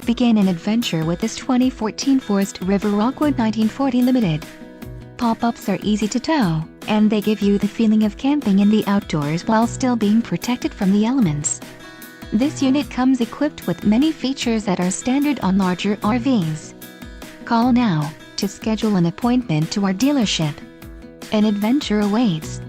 Begin an adventure with this 2014 Forest River Rockwood 1940 Limited. Pop-ups are easy to tow, and they give you the feeling of camping in the outdoors while still being protected from the elements. This unit comes equipped with many features that are standard on larger RVs. Call now to schedule an appointment to our dealership. An adventure awaits.